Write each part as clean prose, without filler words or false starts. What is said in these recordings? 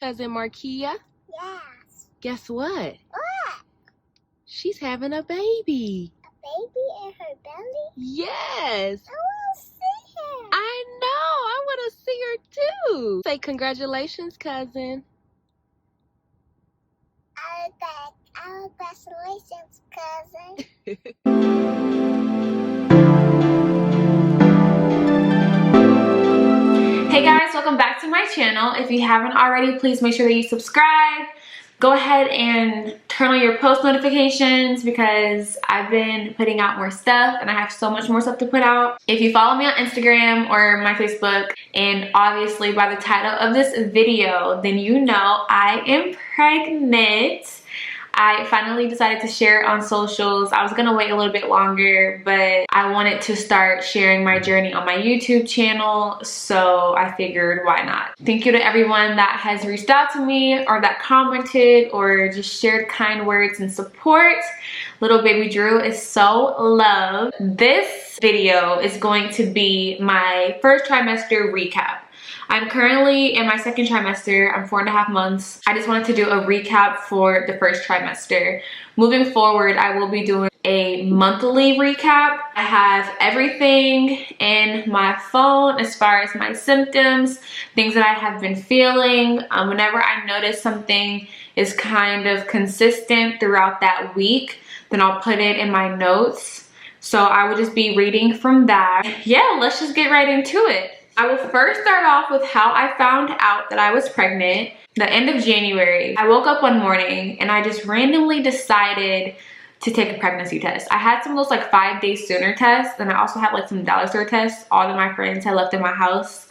Cousin Markia? Yes. Guess what? What? She's having a baby. A baby in her belly? Yes. I want to see her. I know. I want to see her too. Say congratulations, cousin. Congratulations, cousin. Hey guys, welcome back to my channel. If you haven't already, please make sure that you subscribe. Go ahead and turn on your post notifications because I've been putting out more stuff and I have so much more stuff to put out. If you follow me on Instagram or my Facebook, and obviously by the title of this video, then you know I am pregnant. I finally decided to share it on socials. I was gonna wait a little bit longer, but I wanted to start sharing my journey on my YouTube channel, so I figured why not. Thank you to everyone that has reached out to me or that commented or just shared kind words and support. Little baby Drew is so loved. This video is going to be my first trimester recap. I'm currently in my second trimester. I'm 4.5 months. I just wanted to do a recap for the first trimester. Moving forward, I will be doing a monthly recap. I have everything in my phone as far as my symptoms, things that I have been feeling. Whenever I notice something is kind of consistent throughout that week, then I'll put it in my notes. So I will just be reading from that. Yeah, let's just get right into it. I will first start off with how I found out that I was pregnant. The end of January, I woke up one morning and I just randomly decided to take a pregnancy test. I had some of those like 5 days sooner tests, and I also had like some dollar store tests all of my friends had left in my house.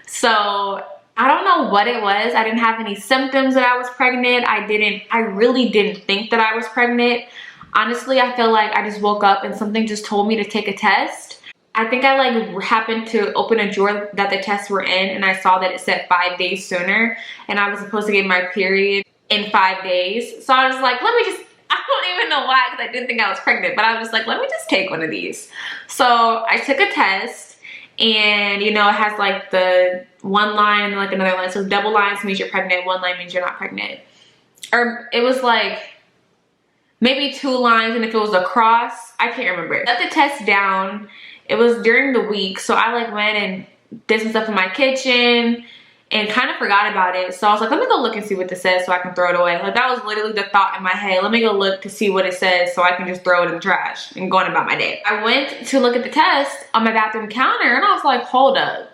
So I don't know what it was. I didn't have any symptoms that I was pregnant. I really didn't think that I was pregnant. Honestly, I feel like I just woke up and something just told me to take a test. I think I like happened to open a drawer that the tests were in, and I saw that it said 5 days sooner, and I was supposed to get my period in 5 days. So I was like, let me just, I don't even know why, because I didn't think I was pregnant, but I was just like, let me just take one of these. So I took a test, and you know, it has like the one line and like another line. So double lines means you're pregnant, one line means you're not pregnant. Or it was like maybe 2 lines, and if it was a cross, I can't remember. Let the test down. It was during the week, so I like went and did some stuff in my kitchen and kind of forgot about it. So I was like, let me go look and see what this says so I can throw it away. Like that was literally the thought in my head. Let me go look to see what it says so I can just throw it in the trash and go on about my day. I went to look at the test on my bathroom counter and I was like, hold up.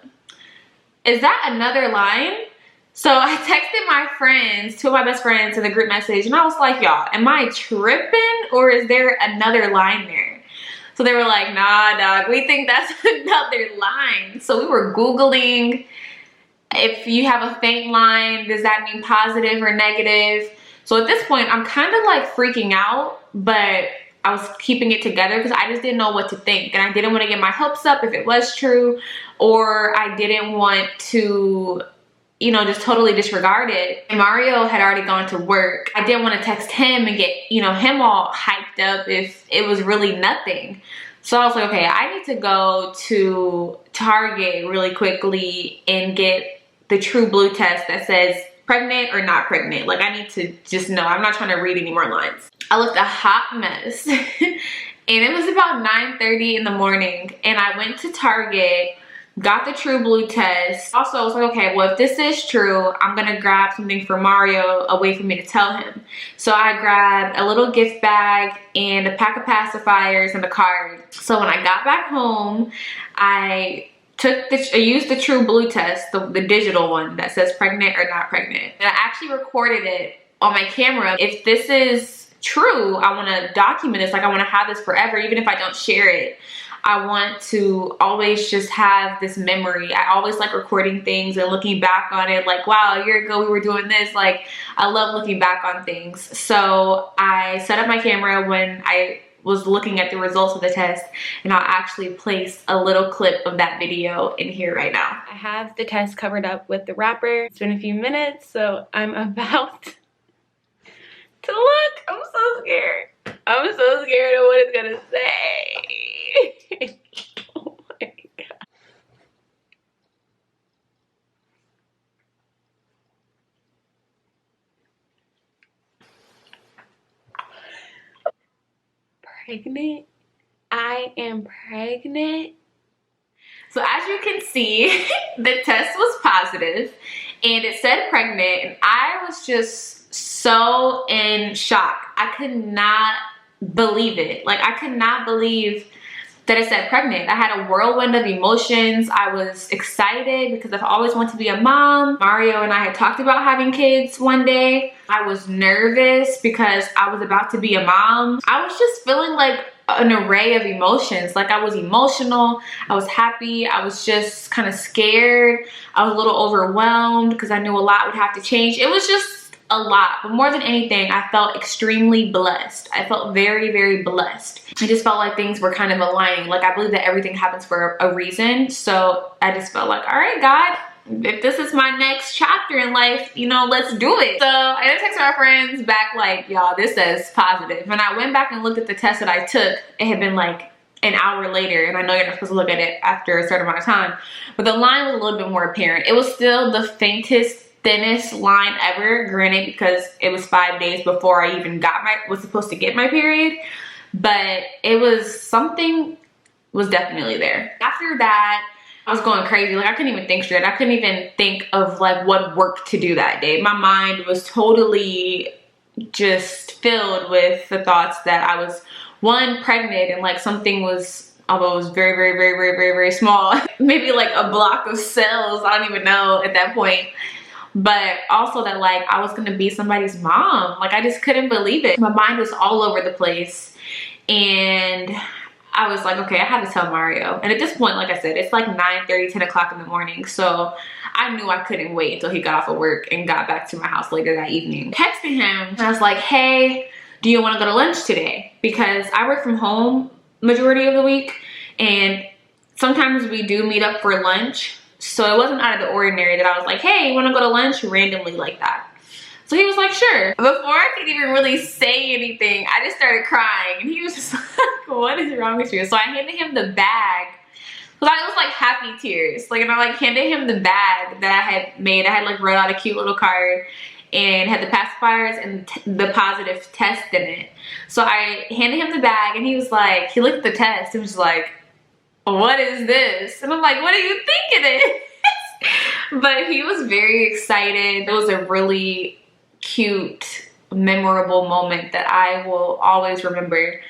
Is that another line? So I texted my friends, 2 of my best friends, in the group message, and I was like, y'all, am I tripping or is there another line there? So they were like, nah, dog, we think that's another line. So we were Googling, if you have a faint line, does that mean positive or negative? So at this point, I'm kind of like freaking out, but I was keeping it together because I just didn't know what to think. And I didn't want to get my hopes up if it was true, or I didn't want to, you know, just totally disregard it. And Mario had already gone to work. I didn't want to text him and get, you know, him all hyped up if it was really nothing. So I was like, okay, I need to go to Target really quickly and get the true blue test that says pregnant or not pregnant. Like I need to just know. I'm not trying to read any more lines. I looked a hot mess. And it was about 9:30 in the morning, and I went to Target, got the true blue test. Also, I was like, okay, well, if this is true, I'm gonna grab something for Mario, a way for me to tell him. So I grabbed a little gift bag and a pack of pacifiers and a card. So when I got back home, I used the true blue test, the digital one that says pregnant or not pregnant. And I actually recorded it on my camera. If this is true, I wanna document this. Like I wanna have this forever, even if I don't share it. I want to always just have this memory. I always like recording things and looking back on it, like, wow, a year ago we were doing this. Like, I love looking back on things. So I set up my camera when I was looking at the results of the test, and I'll actually place a little clip of that video in here right now. I have the test covered up with the wrapper. It's been a few minutes, so I'm about to look. I'm so scared. I'm so scared of what it's gonna say. Oh my God. pregnant. I am pregnant. So as you can see, the test was positive and it said pregnant, and I was just so in shock. I could not believe it. Like, I could not believe that it said pregnant. I had a whirlwind of emotions. I was excited because I've always wanted to be a mom. Mario and I had talked about having kids one day. I was nervous because I was about to be a mom. I was just feeling like an array of emotions. Like, I was emotional, I was happy, I was just kind of scared, I was a little overwhelmed because I knew a lot would have to change. It was just a lot, but more than anything, I felt extremely blessed. I felt very, very blessed. I just felt like things were kind of aligning. Like, I believe that everything happens for a reason. So I just felt like, all right, God, if this is my next chapter in life, you know, let's do it. So I had to text my friends back like, y'all, this says positive. And I went back and looked at the test that I took. It had been like an hour later, and I know you're not supposed to look at it after a certain amount of time, but the line was a little bit more apparent. It was still the faintest, thinnest line ever, granted, because it was 5 days before I even was supposed to get my period, but it was something was definitely there. After that, I was going crazy. Like, I couldn't even think straight. I couldn't even think of like what work to do that day. My mind was totally just filled with the thoughts that I was, one, pregnant, and like something was, although it was very, very, very, very, very, very small, maybe like a block of cells, I don't even know at that point. But also that like I was gonna be somebody's mom. Like, I just couldn't believe it. My mind was all over the place. And I was like, okay, I had to tell Mario. And at this point, like I said, it's like 9:30, 10 o'clock in the morning. So I knew I couldn't wait until he got off of work and got back to my house later that evening. Texted him and I was like, hey, do you wanna go to lunch today? Because I work from home majority of the week, and sometimes we do meet up for lunch. So it wasn't out of the ordinary that I was like, hey, you wanna go to lunch randomly like that? So he was like, sure. Before I could even really say anything, I just started crying. And he was just like, what is wrong with you? So I handed him the bag. Cause it was like happy tears. Like, and I like handed him the bag that I had made. I had like wrote out a cute little card and had the pacifiers and the positive test in it. So I handed him the bag, and he was like, he looked at the test and was like, what is this? And I'm like, what do you think it is? But he was very excited. It was a really cute, memorable moment that I will always remember.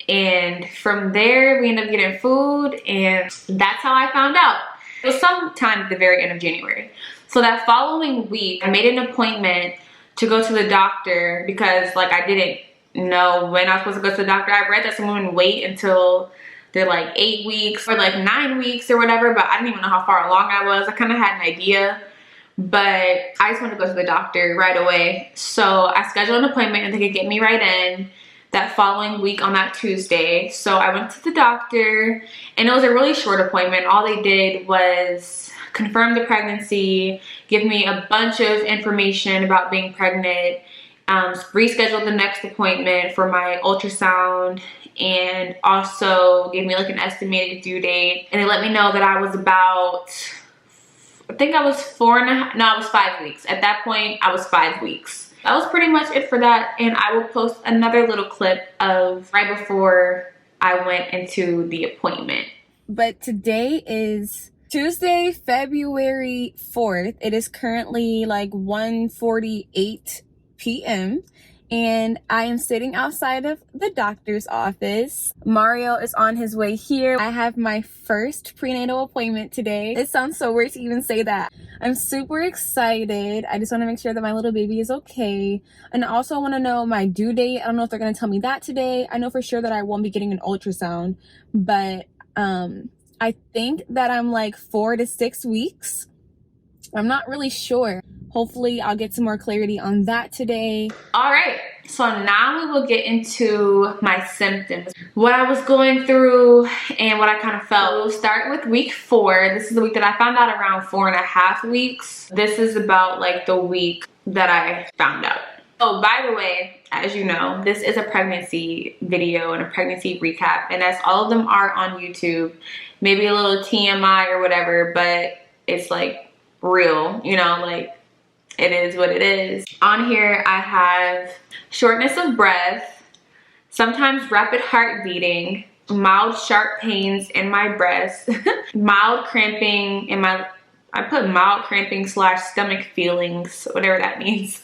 And from there, we ended up getting food, and that's how I found out. It was sometime at the very end of January. So that following week, I made an appointment to go to the doctor because like I didn't know when I was supposed to go to the doctor. I read that some women wait until they're like 8 weeks or like 9 weeks or whatever, but I didn't even know how far along I was. I kind of had an idea, but I just wanted to go to the doctor right away. So I scheduled an appointment and they could get me right in that following week on that Tuesday. So I went to the doctor, and it was a really short appointment. All they did was confirm the pregnancy, give me a bunch of information about being pregnant, rescheduled the next appointment for my ultrasound, and also gave me like an estimated due date. And they let me know that I was about, I think I was 5 weeks. At that point, I was 5 weeks. That was pretty much it for that. And I will post another little clip of right before I went into the appointment. But today is Tuesday, February 4th. It is currently like 1:48 p.m. and I am sitting outside of the doctor's office. Mario is on his way here. I have my first prenatal appointment today. It sounds so weird to even say that. I'm super excited. I just want to make sure that my little baby is okay. And I also want to know my due date. I don't know if they're going to tell me that today. I know for sure that I won't be getting an ultrasound, but I think that I'm like 4 to 6 weeks. I'm not really sure. Hopefully I'll get some more clarity on that today. All right, so now we will get into my symptoms, what I was going through and what I kind of felt. We'll start with week 4. This is the week that I found out around 4.5 weeks. This is about like the week that I found out. Oh, by the way, as you know, this is a pregnancy video and a pregnancy recap, and as all of them are on YouTube, maybe a little TMI or whatever, but it's like real, you know, like it is what it is. On here I have shortness of breath, sometimes rapid heart beating, mild sharp pains in my breast, mild cramping in my, I put mild cramping / stomach feelings, whatever that means,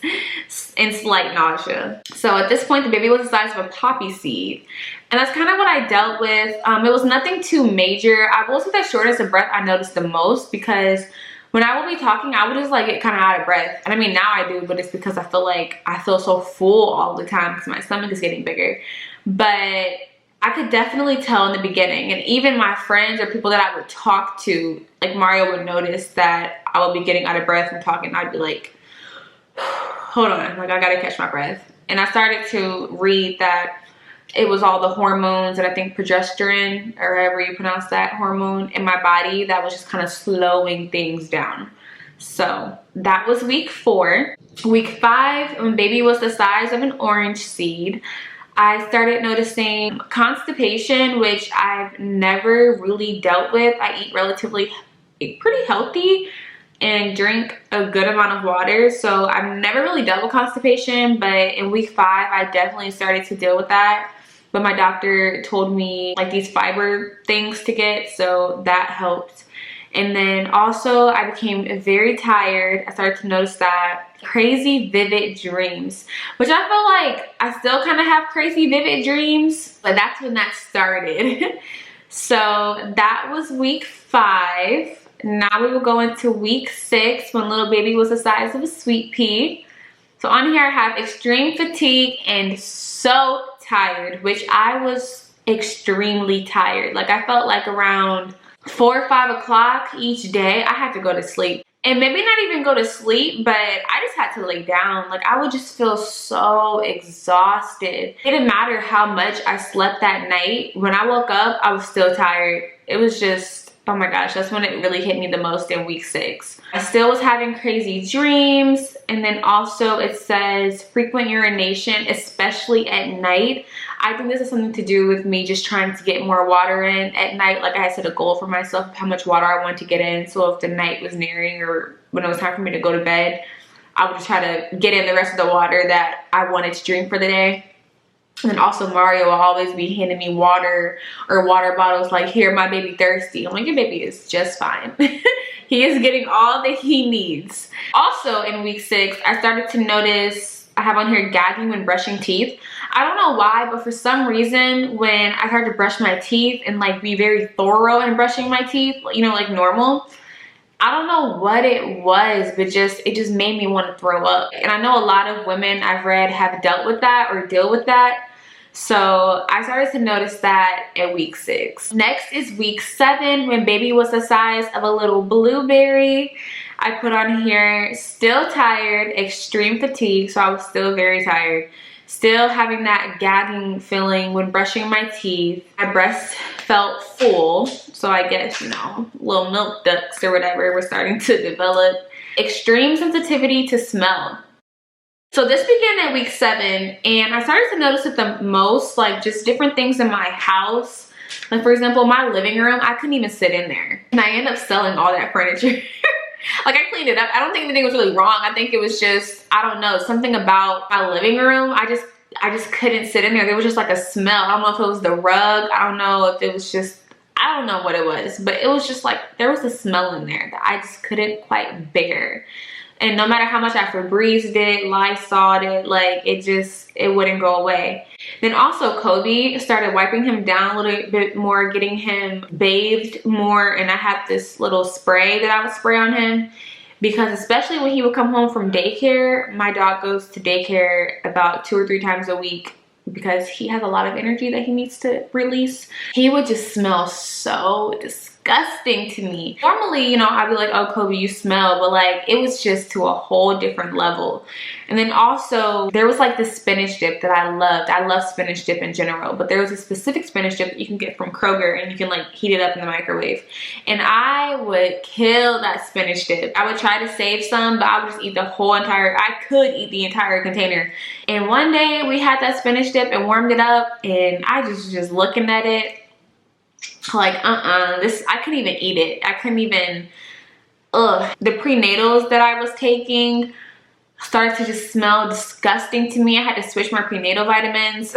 and slight nausea. So at this point, the baby was the size of a poppy seed. And that's kind of what I dealt with. It was nothing too major. I will say that shortness of breath I noticed the most, because when I would be talking, I would just like get kind of out of breath. And I mean, now I do, but it's because I feel so full all the time because my stomach is getting bigger. But I could definitely tell in the beginning, and even my friends or people that I would talk to, like Mario would notice that I would be getting out of breath from talking. I'd be like, hold on, like I gotta catch my breath. And I started to read that it was all the hormones, and I think progesterone, or however you pronounce that hormone, in my body that was just kind of slowing things down. So that was week 4. Week 5, when baby was the size of an orange seed, I started noticing constipation, which I've never really dealt with. I eat pretty healthy and drink a good amount of water, so I've never really dealt with constipation. But in week 5, I definitely started to deal with that. But my doctor told me like these fiber things to get, so that helped. And then also I became very tired. I started to notice that crazy vivid dreams, which I feel like I still kind of have crazy vivid dreams, but that's when that started. So that was week 5. Now we will go into week 6, when little baby was the size of a sweet pea. So on here I have extreme fatigue and so tired, which I was extremely tired. Like I felt like around 4 or 5 o'clock each day I had to go to sleep, and maybe not even go to sleep, but I just had to lay down. Like I would just feel so exhausted. It didn't matter how much I slept that night. When I woke up, I was still tired. It was just, oh my gosh, that's when it really hit me the most, in week 6. I still was having crazy dreams. And then also it says frequent urination, especially at night. I think this is something to do with me just trying to get more water in at night. Like I had set a goal for myself of how much water I wanted to get in. So if the night was nearing, or when it was time for me to go to bed, I would just try to get in the rest of the water that I wanted to drink for the day. And then also Mario will always be handing me water or water bottles, like, here, my baby thirsty. I'm like, your baby is just fine. He is getting all that he needs. Also in week 6, I started to notice, I have on here gagging when brushing teeth. I don't know why, but for some reason when I started to brush my teeth and like be very thorough in brushing my teeth, you know, like normal, I don't know what it was, but it just made me want to throw up. And I know a lot of women I've read have dealt with that or deal with that. So I started to notice that at week 6. Next is week 7, when baby was the size of a little blueberry. I put on here, still tired, extreme fatigue, so I was still very tired. Still having that gagging feeling when brushing my teeth. My breast felt full, so I guess, you know, little milk ducts or whatever were starting to develop. Extreme sensitivity to smell. So this began at week 7, and I started to notice it the most, like just different things in my house. Like for example, my living room, I couldn't even sit in there. And I ended up selling all that furniture. Like I cleaned it up. I don't think anything was really wrong. I think it was just, I don't know, something about my living room. I just couldn't sit in there. There was just like a smell. I don't know if it was the rug. I don't know if it was just, I don't know what it was, but it was just like, there was a smell in there that I just couldn't quite bear. And no matter how much I Febrezed it, Lysol'd it, like it wouldn't go away. Then also Kobe, started wiping him down a little bit more, getting him bathed more. And I had this little spray that I would spray on him, because especially when he would come home from daycare, my dog goes to daycare about 2 or 3 times a week because he has a lot of energy that he needs to release. He would just smell so disgusting to me. Normally, you know, I'd be like, oh, Kobe, you smell, but like it was just to a whole different level. And then also there was like this spinach dip that I loved. I love spinach dip in general, but there was a specific spinach dip that you can get from Kroger, and you can like heat it up in the microwave. And I would kill that spinach dip. I would try to save some, but I would just eat I could eat the entire container. And one day we had that spinach dip and warmed it up, and I just looking at it like, I couldn't even eat it. I couldn't even, The prenatals that I was taking started to just smell disgusting to me. I had to switch my prenatal vitamins.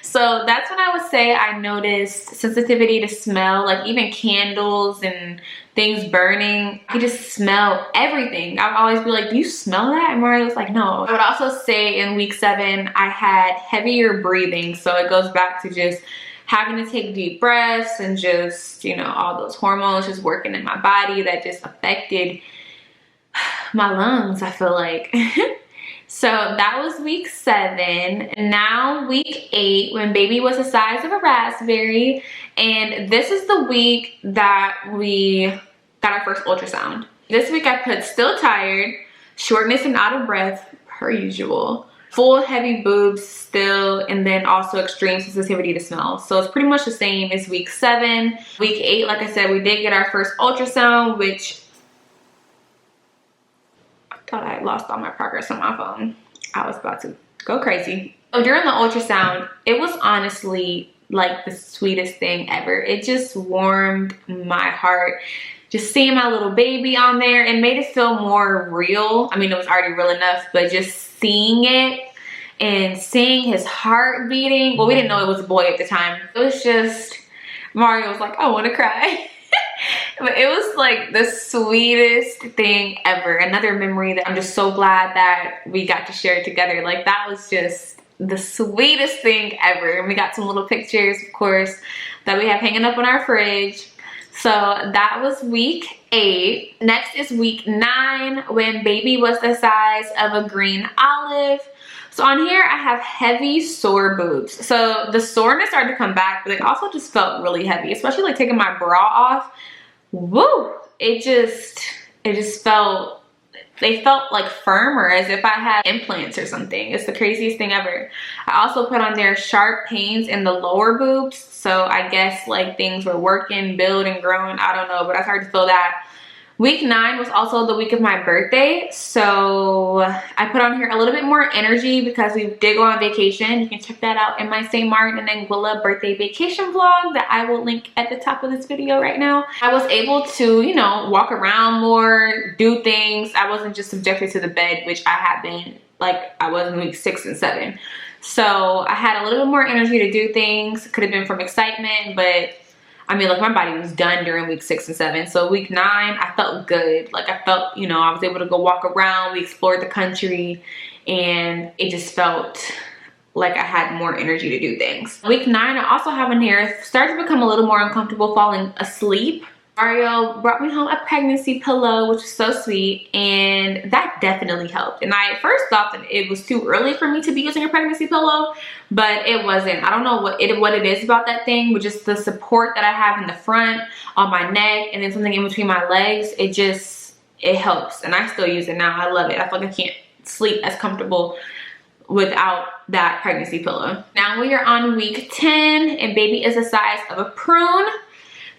So that's when I would say I noticed sensitivity to smell, like even candles and things burning. I could just smell everything. I would always be like, do you smell that? And Mario was like, no. I would also say in week 7, I had heavier breathing. So it goes back to just having to take deep breaths and just, you know, all those hormones just working in my body that just affected my lungs, I feel like. So that was week 7. Now week 8, when baby was the size of a raspberry, and this is the week that we got our first ultrasound. This week I put still tired, shortness and out of breath per usual, full heavy boobs still, and then also extreme sensitivity to smell. So it's pretty much the same as week 7. Week 8, like I said, we did get our first ultrasound, which I thought I lost all my progress on my phone. I was about to go crazy. So during the ultrasound, it was honestly like the sweetest thing ever. It just warmed my heart. Just seeing my little baby on there, it made it feel more real. I mean, it was already real enough, but just seeing it and seeing his heart beating. Well, we didn't know it was a boy at the time. It was just, Mario was like, I want to cry. But it was like the sweetest thing ever. Another memory that I'm just so glad that we got to share together. Like, that was just the sweetest thing ever. And we got some little pictures, of course, that we have hanging up on our fridge. So that was week 8. Next is week 9, when baby was the size of a green olive. So on here I have heavy sore boobs. So the soreness started to come back, but it also just felt really heavy, especially like taking my bra off. Woo! It just felt, they felt like firmer, as if I had implants or something. It's the craziest thing ever. I also put on there sharp pains in the lower boobs. So I guess like things were working, building, growing. I don't know, but I started to feel that. Week 9 was also the week of my birthday. So I put on here a little bit more energy because we did go on vacation. You can check that out in my St. Martin and Anguilla birthday vacation vlog that I will link at the top of this video right now. I was able to, you know, walk around more, do things. I wasn't just subjected to the bed, which I had been, like I was in week 6 and 7. So I had a little bit more energy to do things. Could have been from excitement, but I mean, like, my body was done during week 6 and 7. So week 9, I felt good. Like, I felt, you know, I was able to go walk around. We explored the country, and it just felt like I had more energy to do things. Week 9, I also have in here, started to become a little more uncomfortable falling asleep. Mario brought me home a pregnancy pillow, which was so sweet, and that definitely helped. And I at first thought that it was too early for me to be using a pregnancy pillow, but it wasn't. I don't know what it is about that thing, but just the support that I have in the front, on my neck, and then something in between my legs, it helps. And I still use it now. I love it. I feel like I can't sleep as comfortable without that pregnancy pillow. Now we are on week 10, and baby is the size of a prune.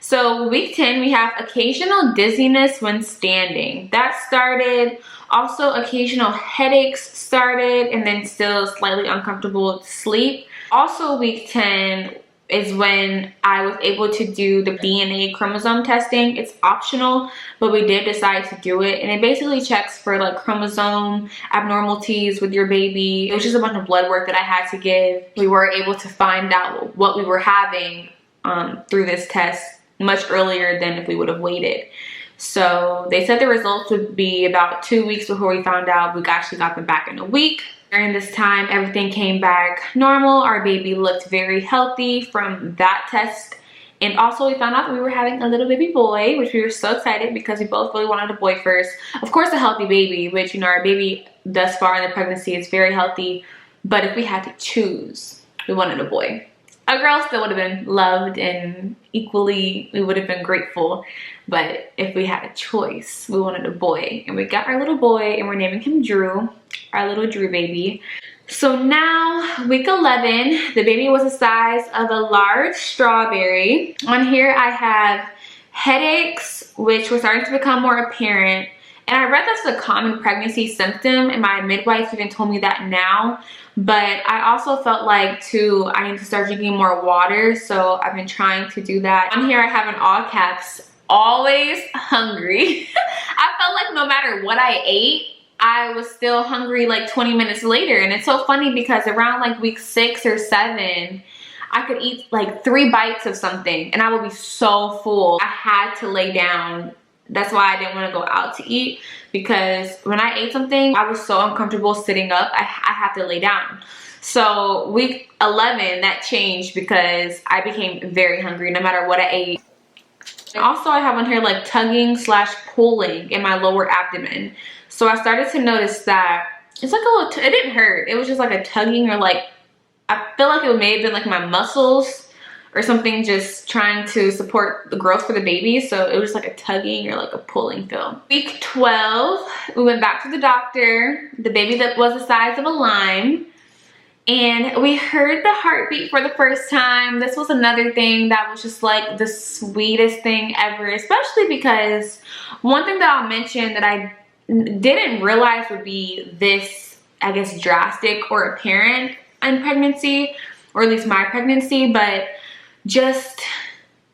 So week 10, we have occasional dizziness when standing. That started. Also occasional headaches started, and then still slightly uncomfortable sleep. Also week 10 is when I was able to do the DNA chromosome testing. It's optional, but we did decide to do it. And it basically checks for like chromosome abnormalities with your baby. It was just a bunch of blood work that I had to give. We were able to find out what we were having through this test much earlier than if we would have waited. So they said the results would be about 2 weeks before we found out. We actually got them back in a week. During this time, everything came back normal. Our baby looked very healthy from that test. And also we found out that we were having a little baby boy, which we were so excited because we both really wanted a boy first. Of course, a healthy baby, which, you know, our baby thus far in the pregnancy is very healthy. But if we had to choose, we wanted a boy. A girl still would have been loved, and equally we would have been grateful, but if we had a choice, we wanted a boy. And we got our little boy, and we're naming him Drew, our little Drew baby. So now week 11, the baby was the size of a large strawberry. On here I have headaches, which were starting to become more apparent. And I read that's a common pregnancy symptom, and my midwife even told me that now. But I also felt like too, I need to start drinking more water. So I've been trying to do that. On here I have in all caps, always hungry. I felt like no matter what I ate, I was still hungry like 20 minutes later. And it's so funny because around like week 6 or 7, I could eat like 3 bites of something and I would be so full. I had to lay down. That's why I didn't want to go out to eat, because when I ate something, I was so uncomfortable sitting up. I had to lay down. So week 11, that changed because I became very hungry no matter what I ate. Also, I have on here like tugging / pulling in my lower abdomen. So I started to notice that it's like a little, it didn't hurt. It was just like a tugging, or like, I feel like it may have been like my muscles or something just trying to support the growth for the baby. So it was like a tugging or like a pulling feel. Week 12, we went back to the doctor. The baby that was the size of a lime. And we heard the heartbeat for the first time. This was another thing that was just like the sweetest thing ever, especially because one thing that I'll mention that I didn't realize would be this, I guess, drastic or apparent in pregnancy, or at least my pregnancy, but just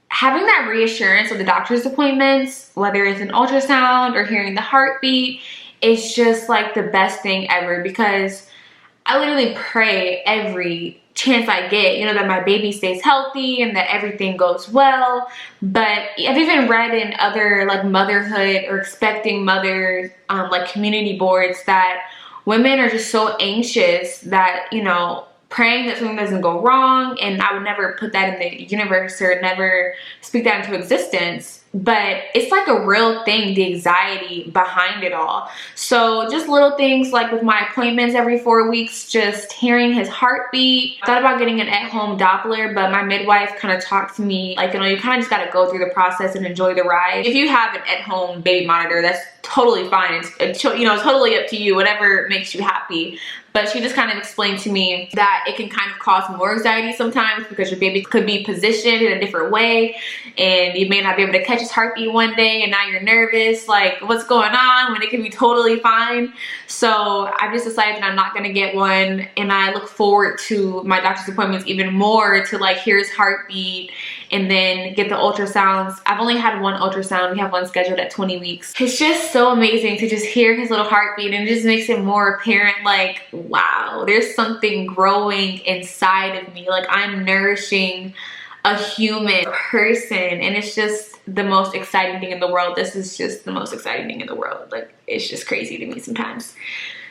having that reassurance of the doctor's appointments, whether it's an ultrasound or hearing the heartbeat, is just like the best thing ever, because I literally pray every chance I get, you know, that my baby stays healthy and that everything goes well. But I've even read in other like motherhood or expecting mothers like community boards that women are just so anxious that, you know, praying that something doesn't go wrong, and I would never put that in the universe or never speak that into existence. But it's like a real thing, the anxiety behind it all. So just little things like with my appointments every 4 weeks, just hearing his heartbeat. I thought about getting an at-home Doppler, but my midwife kind of talked to me like, you know, you kind of just got to go through the process and enjoy the ride. If you have an at-home baby monitor, that's totally fine. It's, you know, totally up to you, whatever makes you happy. But she just kind of explained to me that it can kind of cause more anxiety sometimes because your baby could be positioned in a different way and you may not be able to catch his heartbeat one day, and now you're nervous, like what's going on, when it can be totally fine. So I just decided that I'm not going to get one, and I look forward to my doctor's appointments even more to like hear his heartbeat and then get the ultrasounds. I've only had one ultrasound. We have one scheduled at 20 weeks. It's just so amazing to just hear his little heartbeat, and it just makes it more apparent like, wow, there's something growing inside of me. Like I'm nourishing a human person, and it's just the most exciting thing in the world. This is just the most exciting thing in the world. Like it's just crazy to me sometimes.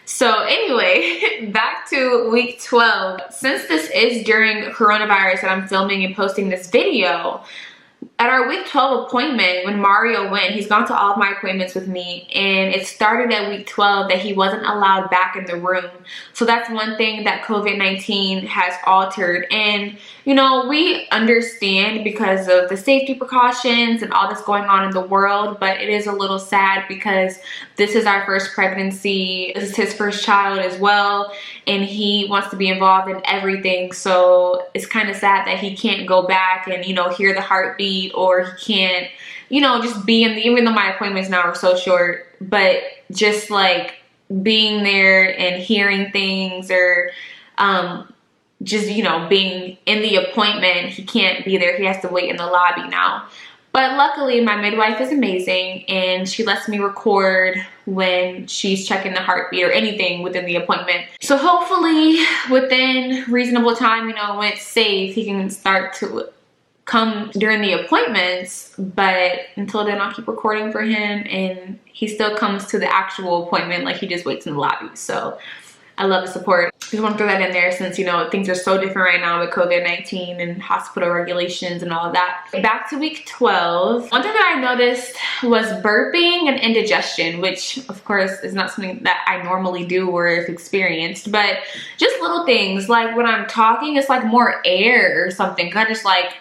So anyway, back to week 12. Since this is during coronavirus and I'm filming and posting this video, at our week 12 appointment, when Mario went, he's gone to all of my appointments with me, and it started at week 12 that he wasn't allowed back in the room. So that's one thing that COVID-19 has altered. And, you know, we understand because of the safety precautions and all that's going on in the world, but it is a little sad because this is our first pregnancy. This is his first child as well, and he wants to be involved in everything. So it's kind of sad that he can't go back and, you know, hear the heartbeat, or he can't, you know, just be in the, even though my appointments now are so short, but just like being there and hearing things, or just, you know, being in the appointment. He can't be there. He has to wait in the lobby now. But luckily my midwife is amazing, and she lets me record when she's checking the heartbeat or anything within the appointment. So hopefully within reasonable time, you know, when it's safe, he can start to come during the appointments. But until then, I'll keep recording for him, and he still comes to the actual appointment, like he just waits in the lobby. So I love the support. Just want to throw that in there since, you know, things are so different right now with COVID-19 and hospital regulations and all of that. Back to week 12. One thing that I noticed was burping and indigestion, which of course is not something that I normally do or have experienced, but just little things like when I'm talking, it's like more air or something. I just like,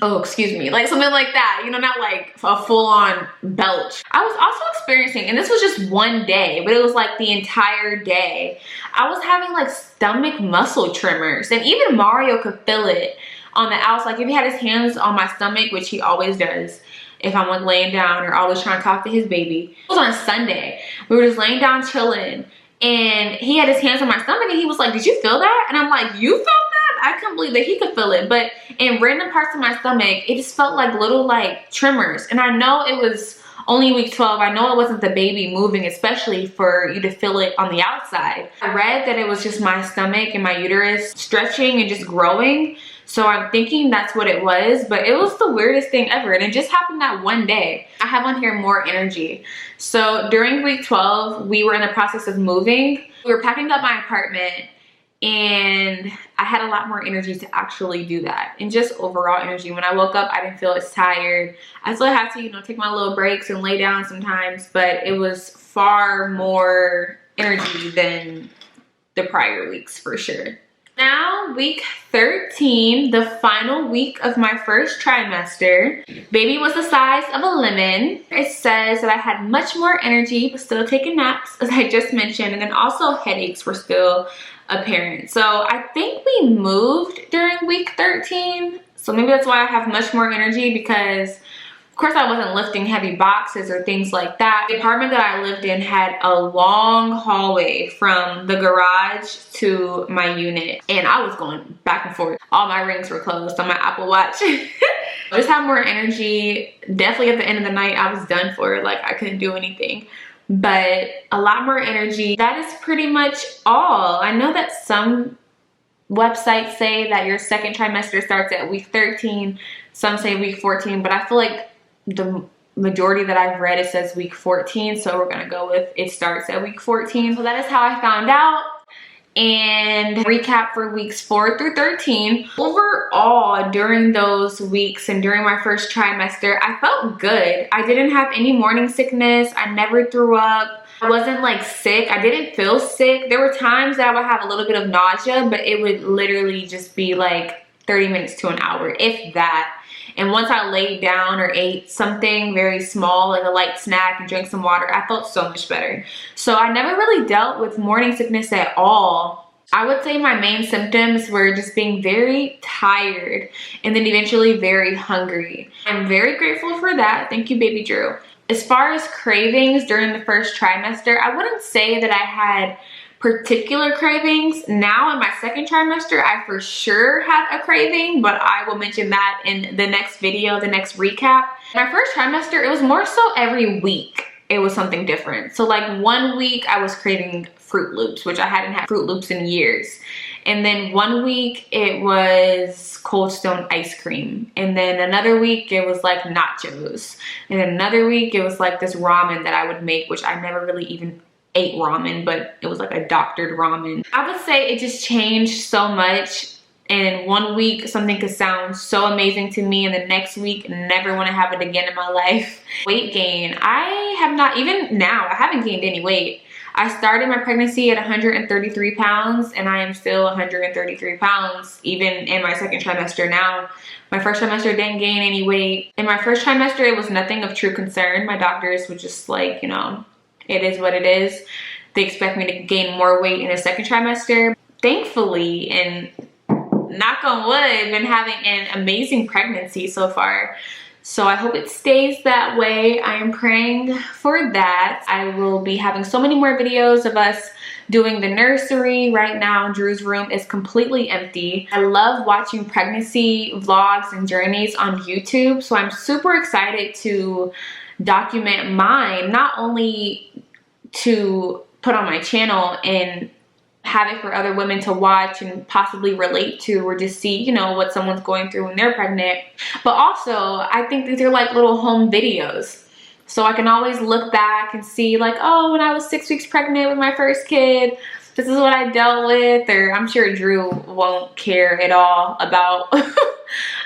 oh, excuse me, like something like that, you know, not like a full-on belch. I was also experiencing, and this was just one day, but it was like the entire day, I was having like stomach muscle tremors, and even Mario could feel it on the outside. Like if he had his hands on my stomach, which he always does if I'm like laying down or always trying to talk to his baby. It was on a Sunday. We were just laying down chilling, and he had his hands on my stomach, and he was like, did you feel that? And I'm like, you felt that? I couldn't believe that he could feel it. But in random parts of my stomach, it just felt like little like tremors. And I know it was only week 12. I know it wasn't the baby moving, especially for you to feel it on the outside. I read that it was just my stomach and my uterus stretching and just growing. So I'm thinking that's what it was, but it was the weirdest thing ever. And it just happened that one day. I have on here more energy. So during week 12, we were in the process of moving. We were packing up my apartment, and I had a lot more energy to actually do that, and just overall energy. When I woke up, I didn't feel as tired. I still had to, you know, take my little breaks and lay down sometimes, but it was far more energy than the prior weeks for sure. Now, week 13, the final week of my first trimester. Baby was the size of a lemon. It says that I had much more energy, but still taking naps, as I just mentioned, and then also headaches were still apparent. So I think we moved during week 13. So maybe that's why I have much more energy, because of course I wasn't lifting heavy boxes or things like that. The apartment that I lived in had a long hallway from the garage to my unit, and I was going back and forth. All my rings were closed on my Apple Watch. Just have more energy. Definitely at the end of the night, I was done for. Like, I couldn't do anything. But a lot more energy. That is pretty much all. I know that some websites say that your second trimester starts at week 13. Some say week 14, but I feel like the majority that I've read, it says week 14. So we're gonna go with it starts at week 14. So that is how I found out. And recap for weeks 4 through 13. Overall, during those weeks and during my first trimester, I felt good. I didn't have any morning sickness. I never threw up. I wasn't like sick. I didn't feel sick. There were times that I would have a little bit of nausea, but it would literally just be like 30 minutes to an hour, if that. And once I laid down or ate something very small, like a light snack, and drank some water, I felt so much better. So I never really dealt with morning sickness at all. I would say my main symptoms were just being very tired and then eventually very hungry. I'm very grateful for that. Thank you, baby Drew. As far as cravings during the first trimester, I wouldn't say that I had particular cravings. Now in my second trimester, I for sure had a craving, but I will mention that in the next video, the next recap. My first trimester, it was more so every week it was something different. So like one week I was craving Fruit Loops, which I hadn't had Fruit Loops in years. And then one week it was Cold Stone ice cream. And then another week it was like nachos. And then another week it was like this ramen that I would make, which I never really even ate ramen, but it was like a doctored ramen. I would say it just changed so much. And one week something could sound so amazing to me, and the next week never want to have it again in my life. Weight gain, I have not, even now I haven't gained any weight. I started my pregnancy at 133 pounds, and I am still 133 pounds even in my second trimester now. My first trimester didn't gain any weight. In my first trimester, it was nothing of true concern. My doctors were just like, you know, it is what it is. They expect me to gain more weight in the second trimester. Thankfully, and knock on wood, I've been having an amazing pregnancy so far. So I hope it stays that way. I am praying for that. I will be having so many more videos of us doing the nursery. Right now, Drew's room is completely empty. I love watching pregnancy vlogs and journeys on YouTube. So I'm super excited to document mine, not only to put on my channel and have it for other women to watch and possibly relate to, or just see, you know, what someone's going through when they're pregnant, but also I think these are like little home videos. So I can always look back and see like, oh, when I was 6 weeks pregnant with my first kid, this is what I dealt with. Or I'm sure Drew won't care at all about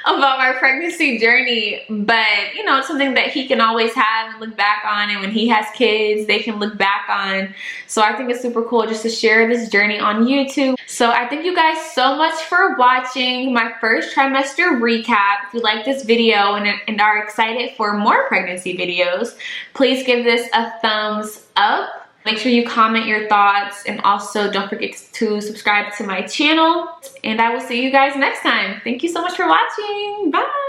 about my pregnancy journey, but you know, it's something that he can always have and look back on, and when he has kids they can look back on. So I think it's super cool just to share this journey on YouTube. So I thank you guys so much for watching my first trimester recap. If you like this video and are excited for more pregnancy videos, please give this a thumbs up. Make sure you comment your thoughts, and also don't forget to subscribe to my channel, and I will see you guys next time. Thank you so much for watching. Bye.